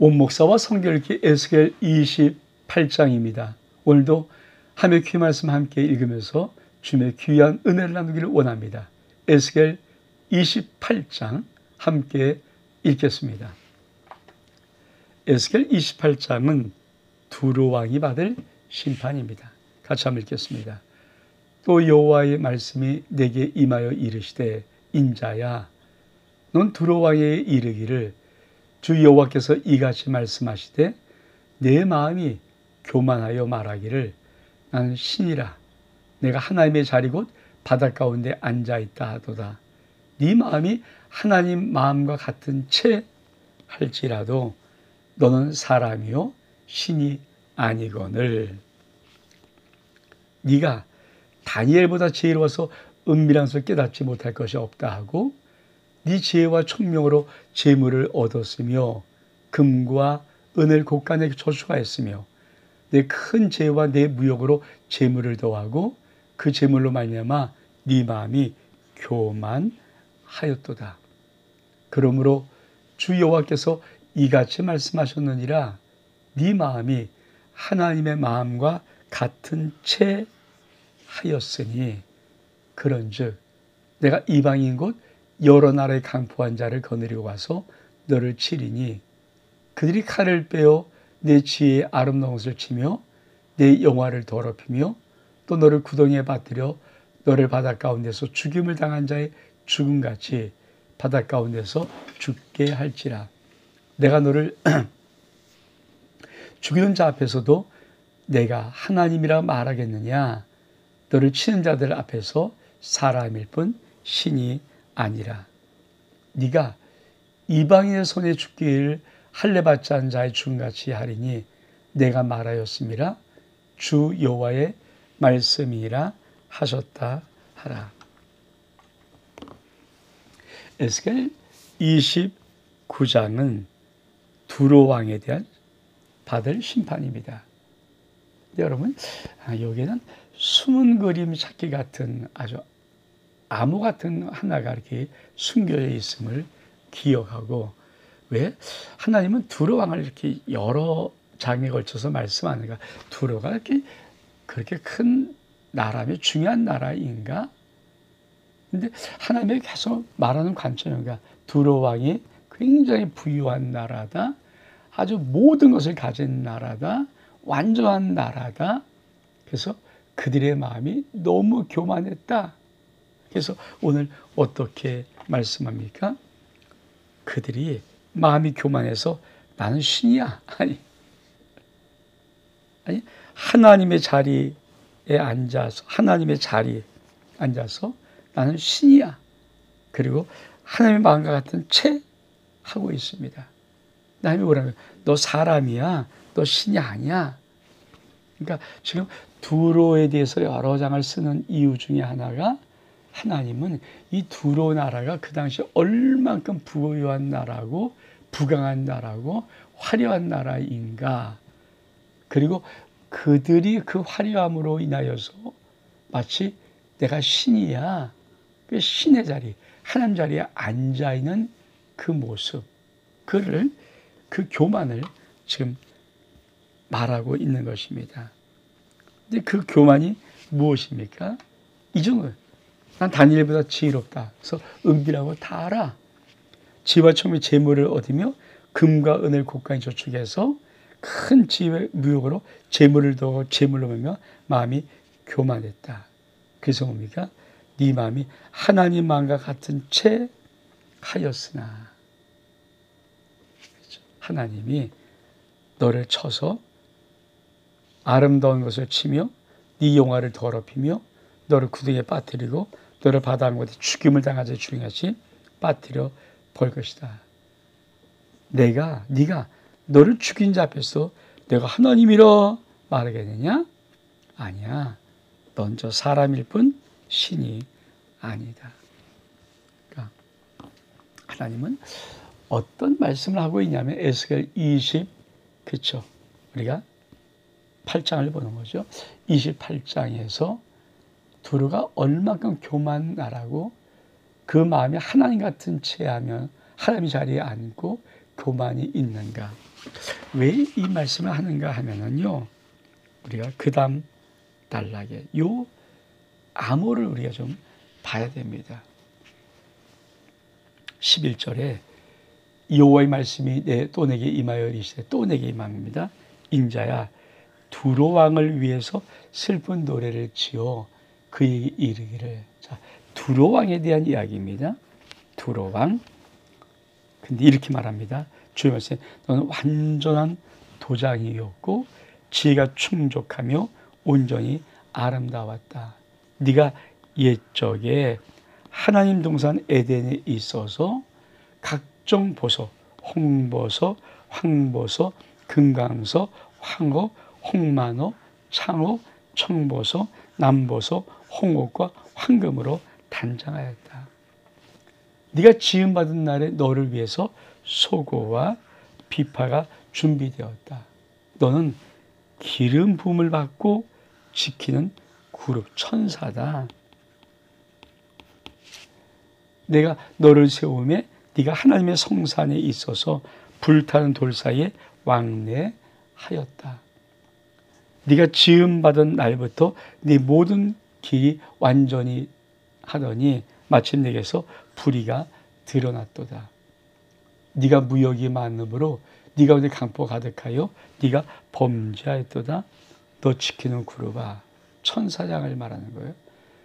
원목사와 성결기 에스겔 28장입니다. 오늘도 하나님의 귀 말씀 함께 읽으면서 주님의 귀한 은혜를 나누기를 원합니다. 에스겔 28장 함께 읽겠습니다. 에스겔 28장은 두로 왕이 받을 심판입니다. 같이 한번 읽겠습니다. 또 여호와의 말씀이 내게 임하여 이르시되 인자야 넌 두로 왕에게 이르기를 주 여호와께서 이같이 말씀하시되 내 마음이 교만하여 말하기를 나는 신이라 내가 하나님의 자리 곧 바닷 가운데 앉아있다 하도다. 네 마음이 하나님 마음과 같은 채 할지라도 너는 사람이요 신이 아니거늘. 네가 다니엘보다 지혜로워서 은밀한 것을 깨닫지 못할 것이 없다 하고 네 지혜와 총명으로 재물을 얻었으며 금과 은을 곡간에 저축하였으며 내 큰 재와 내 무역으로 재물을 더하고 그 재물로 말미암아 네 마음이 교만하였도다. 그러므로 주 여호와께서 이같이 말씀하셨느니라 네 마음이 하나님의 마음과 같은 채 하였으니 그런즉 내가 이방인 곧 여러 나라의 강포한 자를 거느리고 와서 너를 치리니 그들이 칼을 빼어 내 지혜의 아름다운 것을 치며 내 영화를 더럽히며 또 너를 구덩이에 빠뜨려 너를 바닷 가운데서 죽임을 당한 자의 죽음같이 바닷 가운데서 죽게 할지라. 내가 너를 죽이는 자 앞에서도 내가 하나님이라 말하겠느냐. 너를 치는 자들 앞에서 사람일 뿐 신이 아니라. 네가 이방인의 손에 죽기를 할례받지 않은 자의 죽음같이 하리니 내가 말하였음이라 주 여호와의 말씀이라 하셨다 하라. 에스겔 29장은 두로 왕에 대한 받을 심판입니다. 여러분, 여기는 숨은 그림 찾기 같은 아주 암호 같은 하나가 이렇게 숨겨져 있음을 기억하고, 왜 하나님은 두로 왕을 이렇게 여러 장에 걸쳐서 말씀하는가? 두로가 이렇게 그렇게 큰 나라며 중요한 나라인가? 근데 하나님이 계속 말하는 관점인가? 두로 왕이 굉장히 부유한 나라다. 아주 모든 것을 가진 나라다. 완전한 나라다. 그래서 그들의 마음이 너무 교만했다. 그래서 오늘 어떻게 말씀합니까? 그들이 마음이 교만해서 나는 신이야. 아니 하나님의 자리에 앉아서 나는 신이야. 그리고 하나님의 마음과 같은 채 하고 있습니다. 하나님이 뭐라고요? 너 사람이야. 너 신이 아니야. 그러니까 지금 두로에 대해서 여러 장을 쓰는 이유 중에 하나가 하나님은 이 두로 나라가 그 당시 얼만큼 부유한 나라고 부강한 나라고 화려한 나라인가. 그리고 그들이 그 화려함으로 인하여서 마치 내가 신이야. 그 신의 자리, 하나님 자리에 앉아있는 그 모습, 그 교만을 지금 말하고 있는 것입니다. 근데 그 교만이 무엇입니까? 이 정도. 난 다니엘보다 지혜롭다. 그래서 은비라고 다 알아. 지혜와 총명의 재물을 얻으며 금과 은을 곡간에 저축해서 큰 지혜의 무역으로 재물을 더하고 재물로 말미암아 마음이 교만했다. 그래서 뭡니까? 네 마음이 하나님 마음과 같은 채 하였으나. 그렇죠? 하나님이 너를 쳐서 아름다운 것을 치며 네 영화를 더럽히며 너를 구덩이에 빠뜨리고 너를 바다 한곳에 죽임을 당한 자의 죽음같이 빠뜨려 볼 것이다. 네가 너를 죽인 자 앞에서 내가 하나님이라 말하겠느냐? 아니야. 넌 저 사람일 뿐 신이 아니다. 그러니까 하나님은 어떤 말씀을 하고 있냐면 에스겔 20, 그렇죠? 우리가 8장을 보는 거죠. 28장에서 두루가 얼마큼 교만하라고 그 마음이 하나님 같은 채하면 하나님의 자리에 앉고 교만이 있는가? 왜 이 말씀을 하는가 하면은요, 우리가 그 다음 단락에 요 암호를 우리가 좀 봐야 됩니다. 11절에 여호와의 말씀이 또 내게 임하여 이르시되, 또 내게 임합니다. 인자야, 두로 왕을 위해서 슬픈 노래를 지어 그에게 이르기를. 자, 두로 왕에 대한 이야기입니다. 두로 왕. 근데 이렇게 말합니다. 주의 말씀에 너는 완전한 도장이었고 지혜가 충족하며 온전히 아름다웠다. 네가 옛적에 하나님 동산 에덴에 있어서 각종 보소, 홍보소, 황보소, 금강소, 황호, 홍만호, 창호, 청보소, 남보소, 홍옥과 황금으로 단장하였다. 네가 지음받은 날에 너를 위해서 소고와 비파가 준비되었다. 너는 기름 부음을 받고 지키는 그룹 천사다. 내가 너를 세우매 네가 하나님의 성산에 있어서 불타는 돌 사이에 왕래하였다. 네가 지음받은 날부터 네 모든 길이 완전히 하더니 마침 내게서 불의가 드러났도다. 네가 무역이 많음으로 네 가운데 강포가 가득하여 네가 범죄하였도다. 너 지키는 그룹아, 천사장을 말하는 거예요.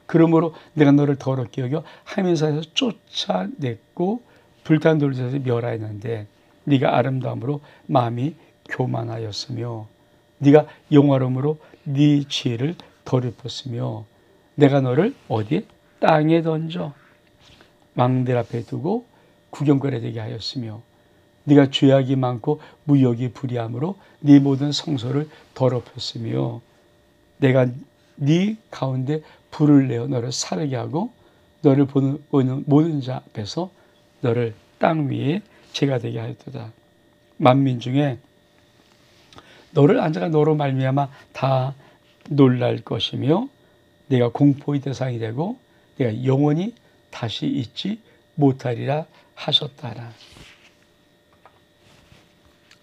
그러므로 내가 너를 더럽게 여겨 하면서에서 쫓아냈고 불탄 돌에서 멸하였는데 네가 아름다움으로 마음이 교만하였으며 네가 영화로움으로 네 지혜를 더럽혔으며 내가 너를 어디에? 땅에 던져 왕들 앞에 두고 구경거리 되게 하였으며 네가 죄악이 많고 무역이 불의함으로 네 모든 성소를 더럽혔으며 내가 네 가운데 불을 내어 너를 사르게 하고 너를 보는 모든 자 앞에서 너를 땅 위에 재가 되게 하였도다. 만민 중에 너를 앉아가 너로 말미암아 다 놀랄 것이며 내가 공포의 대상이 되고 내가 영원히 다시 잊지 못하리라 하셨다라.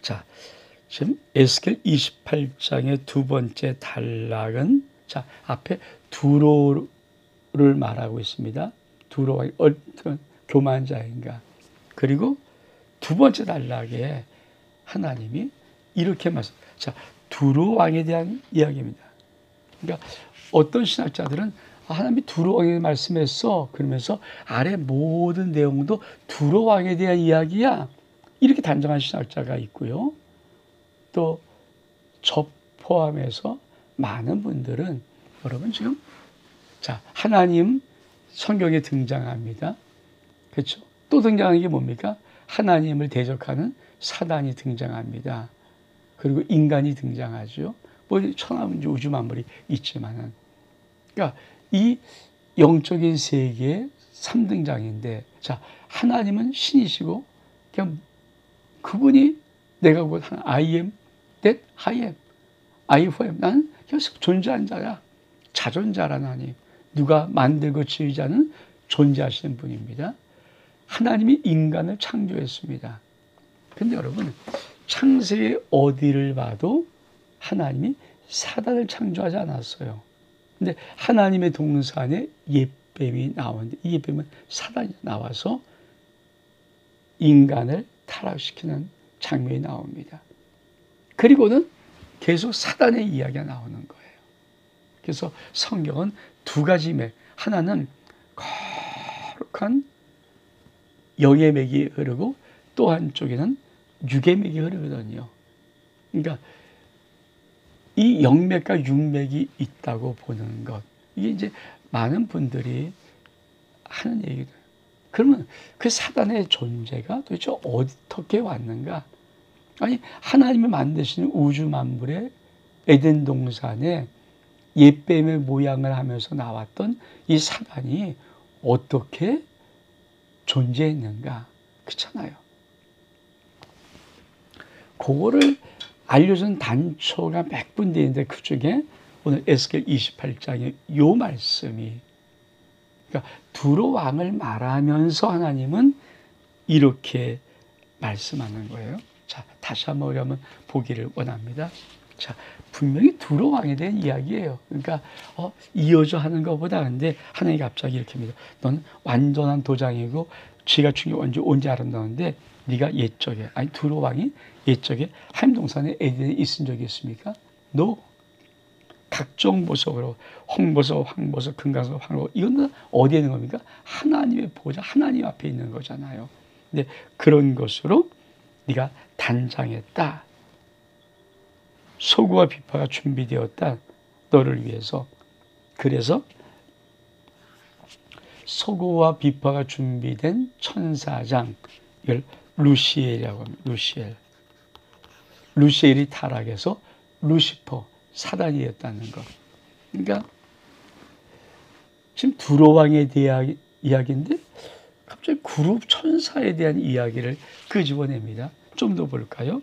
자, 지금 에스겔 28장의 두 번째 단락은 자, 앞에 두로를 말하고 있습니다. 두로가 어떤 교만자인가. 그리고 두 번째 단락에 하나님이 이렇게 말씀. 자, 두로 왕에 대한 이야기입니다. 그러니까 어떤 신학자들은 하나님이 두로 왕에 말씀했어. 그러면서 아래 모든 내용도 두로 왕에 대한 이야기야. 이렇게 단정한 신학자가 있고요. 또 저 포함해서 많은 분들은 여러분 지금 자, 하나님 성경에 등장합니다. 그렇죠? 또 등장하는 게 뭡니까? 하나님을 대적하는 사단이 등장합니다. 그리고 인간이 등장하죠. 뭐 천하문주 우주 만물이 있지만은, 그러니까 이 영적인 세계의 3등장인데, 자, 하나님은 신이시고 그냥 그분이 내가 곧 I am that I am, I who am. 나는 계속 존재한 자야. 자존자라는 하나님. 누가 만들고 지으지 않은 존재하시는 분입니다. 하나님이 인간을 창조했습니다. 근데 여러분, 창세기 어디를 봐도 하나님이 사단을 창조하지 않았어요. 근데 하나님의 동산에 옛뱀이 나오는데 이 옛뱀은 사단이 나와서 인간을 타락시키는 장면이 나옵니다. 그리고는 계속 사단의 이야기가 나오는 거예요. 그래서 성경은 두 가지 맥, 하나는 거룩한 영의 맥이 흐르고 또 한쪽에는 육의 맥이 흐르거든요. 그러니까 이 영맥과 육맥이 있다고 보는 것, 이게 이제 많은 분들이 하는 얘기예요. 그러면 그 사단의 존재가 도대체 어떻게 왔는가? 아니, 하나님이 만드신 우주 만물의 에덴 동산에 옛뱀의 모양을 하면서 나왔던 이 사단이 어떻게 존재했는가? 그렇잖아요. 그거를 알려준 단초가 몇 군데 있는데 그 중에 오늘 에스겔 28장의 요 말씀이, 그러니까 두로 왕을 말하면서 하나님은 이렇게 말씀하는 거예요. 자, 다시 한번 우리 한번 보기를 원합니다. 자, 분명히 두로 왕에 대한 이야기예요. 그러니까 이어져 하는 것보다 근데 하나님이 갑자기 이렇게 합니다. 넌 완전한 도장이고 쥐가 충이 언제 아름다운데 네가 옛적에, 아니 두로 왕이 옛적에 하임동산에 에덴에 있은 적이 있습니까? No. 각종 보석으로 홍보석, 황보석, 금강석, 황보 이건 어디에 있는 겁니까? 하나님의 보좌, 하나님 앞에 있는 거잖아요. 근데 그런 것으로 네가 단장했다. 소고와 비파가 준비되었다. 너를 위해서. 그래서 소고와 비파가 준비된 천사장, 이걸 루시엘이라고 합니다. 루시엘. 루시엘이 타락해서 루시퍼, 사단이었다는 것. 그러니까 지금 두로 왕에 대한 이야기인데 갑자기 그룹 천사에 대한 이야기를 끄집어냅니다. 좀 더 볼까요?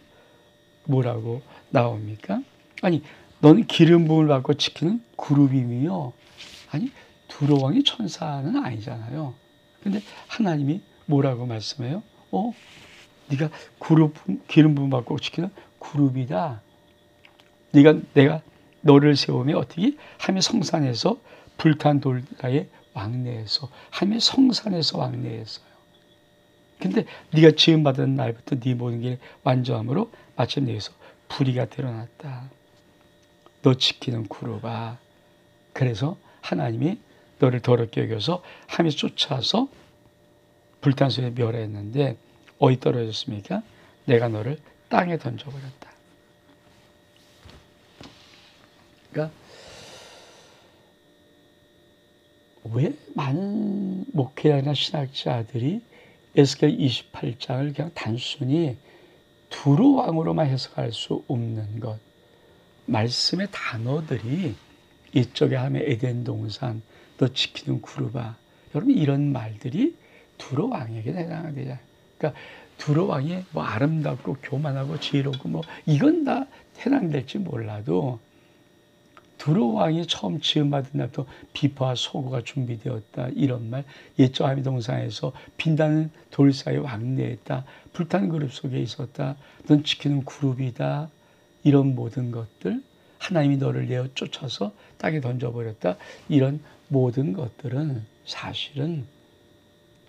뭐라고 나옵니까? 아니, 너는 기름 부음을 받고 지키는 그룹이며, 아니 두로 왕이 천사는 아니잖아요. 근데 하나님이 뭐라고 말씀해요? 네가 기름 부음 받고 지키는 그룹이다. 내가 너를 세우며 어떻게 하며 성산에서 불탄 돌다의 왕래에서 하며 성산에서 왕래했어요. 근데 네가 지음 받은 날부터 네 모든 게 완전함으로 마침내 여기서 불의가 드러났다. 너 지키는 그룹아. 그래서 하나님이 너를 더럽게 여겨서 하며 쫓아서 불탄소에 멸했는데 어디 떨어졌습니까? 내가 너를 땅에 던져버렸다. 그러니까 왜 많은 목회자나 신학자들이 에스겔 28장을 그냥 단순히 두로 왕으로만 해석할 수 없는 것, 말씀의 단어들이 이쪽에 하면 에덴 동산, 너 지키는 그룹아, 여러분 이런 말들이 두로 왕에게 해당되잖아요. 그러니까 두로 왕이 뭐 아름답고 교만하고 지혜롭고 뭐 이건 다 해당될지 몰라도 두로 왕이 처음 지음받은 날부터 비파와 소고가 준비되었다. 이런 말, 옛적 하미 동산에서 빈다는 돌 사이에 왕래했다. 불타는 그룹 속에 있었다. 넌 지키는 그룹이다. 이런 모든 것들, 하나님이 너를 내어 쫓아서 땅에 던져버렸다. 이런 모든 것들은 사실은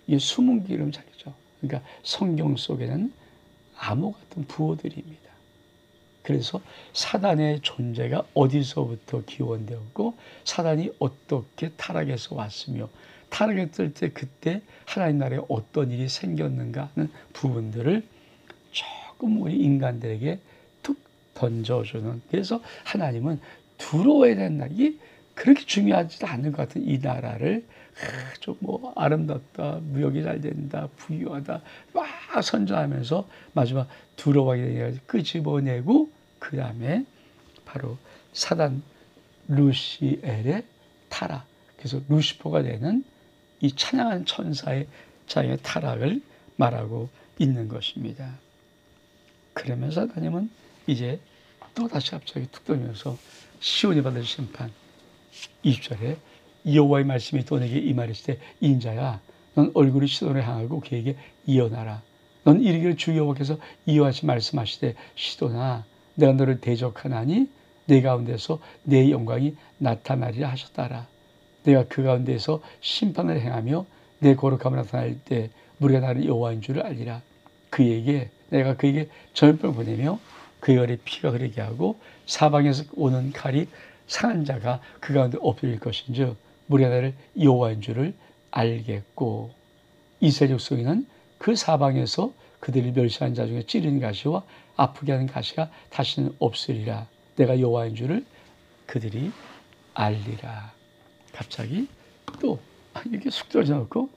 이 숨은 기름장이죠. 그러니까 성경 속에는 암호 같은 부호들입니다. 그래서 사단의 존재가 어디서부터 기원되었고 사단이 어떻게 타락해서 왔으며 타락했을 때 그때 하나님 나라에 어떤 일이 생겼는가 하는 부분들을 조금 우리 인간들에게 툭 던져주는, 그래서 하나님은 두로워야 된다. 이게 그렇게 중요하지도 않는 것 같은 이 나라를 좀 뭐 아름답다, 무역이 잘 된다, 부유하다 막 선전하면서 마지막 두로워하게 끄집어내고 그 다음에 바로 사단 루시엘의 타락, 그래서 루시퍼가 되는 이 찬양하는 천사의 자기의 타락을 말하고 있는 것입니다. 그러면서 사단님은 이제 또 다시 갑자기 툭 떨면서 시온이 받을 심판 20절에 여호와의 말씀이 또 내게 임하시되 인자야 넌 얼굴이 시돈을 향하고 그에게 이어나라. 넌 이르기를 주 여호와께서 이어하시 말씀하시되 시돈아 내가 너를 대적하나니 내 가운데서 내 영광이 나타나리라 하셨다라. 내가 그 가운데서 심판을 행하며 내 거룩함을 나타날 때 우리가 나를 여호와인 줄을 알리라. 내가 그에게 전염병을 보내며 그의 얼에 피가 흐르게 하고 사방에서 오는 칼이 상한 자가 그 가운데 엎드릴 것인즉 우리가 나를 여호와인 줄을 알겠고 이스라엘 족속에는 그 사방에서 그들이 멸시한 자 중에 찌르는 가시와 아프게 하는 가시가 다시는 없으리라. 내가 여호와인 줄을 그들이 알리라. 갑자기 또 이렇게 쑥 떨어져놓고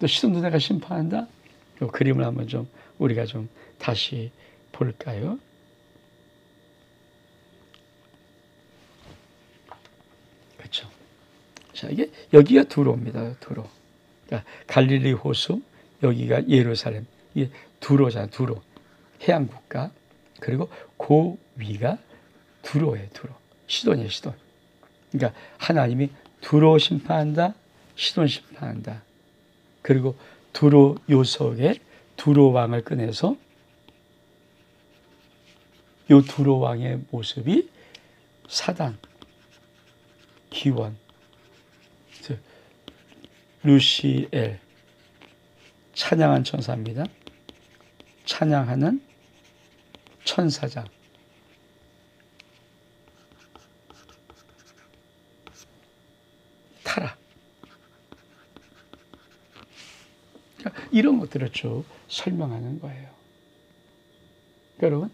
또 시돈도 내가 심판한다. 이 그림을 한번 좀 우리가 좀 다시 볼까요? 그렇죠. 자, 이게 여기가 두로입니다. 두로. 그러니까 갈릴리 호수, 여기가 예루살렘. 이게 두로잖아. 두로. 해양 국가. 그리고 그 위가 두로예요. 두로. 시돈이에요. 시돈. 그러니까 하나님이 두로 심판한다. 시돈 심판한다. 그리고 두로 요석에 두로 왕을 꺼내서 이 두로 왕의 모습이 사단, 기원, 루시엘, 찬양한 천사입니다. 찬양하는 천사장. 타락. 이런 것들을 쭉 설명하는 거예요. 여러분,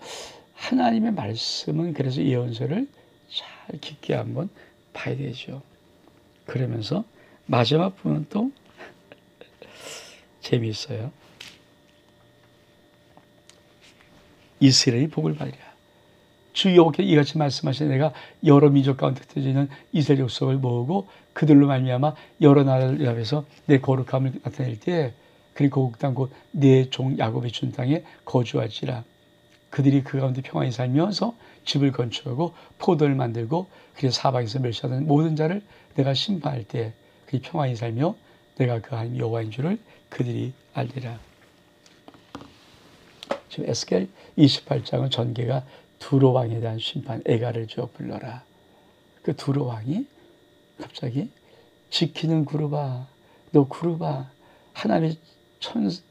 하나님의 말씀은 그래서 예언서를 잘 깊게 한번 봐야 되죠. 그러면서 마지막 부분은 또 재미있어요. 이스라엘이 복을 받으리라. 주 여호와께서 이같이 말씀하시되 내가 여러 민족 가운데 흩어지는 이스라엘 족속을 모으고 그들로 말미암아 여러 나라를 앞에서 내 거룩함을 나타낼 때에 그리고 그 땅 곧 내 종 야곱이 준 땅에 거주할지라. 그들이 그 가운데 평안히 살면서 집을 건축하고 포도를 만들고 그래서 사방에서 멸시하는 모든 자를 내가 심판할 때 그들이 평안히 살며 내가 그 하나님 여호와인 줄을 그들이 알리라. 지금 에스겔 28장은 전개가 두로 왕에 대한 심판, 애가를 쭉 불러라. 그 두로 왕이 갑자기 지키는 구르바, 너 구르바, 하나님의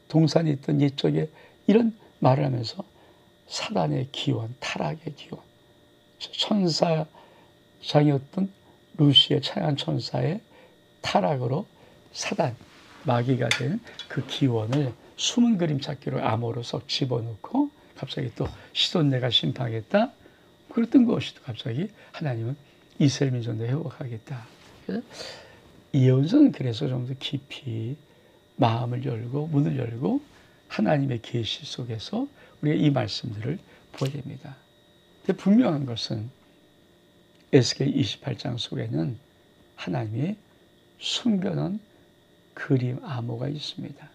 동산에 있던 옛적에 이런 말을 하면서 사단의 기원, 타락의 기원, 천사장이었던 루시의 찬양 천사의 타락으로 사단, 마귀가 된 그 기원을 숨은 그림 찾기로 암호로 썩 집어넣고 갑자기 또 시돈 내가 심판하겠다. 그랬던 것이 또 갑자기 하나님은 이스라엘 민족을 회복하겠다. 예언서는 그래서 좀 더 깊이 마음을 열고 문을 열고 하나님의 계시 속에서 우리가 이 말씀들을 보아야 됩니다. 근데 분명한 것은 에스겔 28장 속에는 하나님의 숨겨놓은 그림 암호가 있습니다.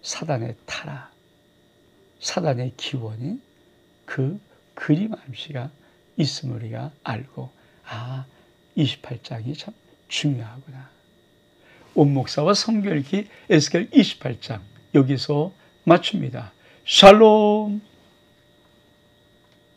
사단의 타락, 사단의 기원인 그 그림 암시가 있음을 우리가 알고 28장이 참 중요하구나. 온 목사와 성경 읽기 에스겔 28장 여기서 마칩니다. 샬롬.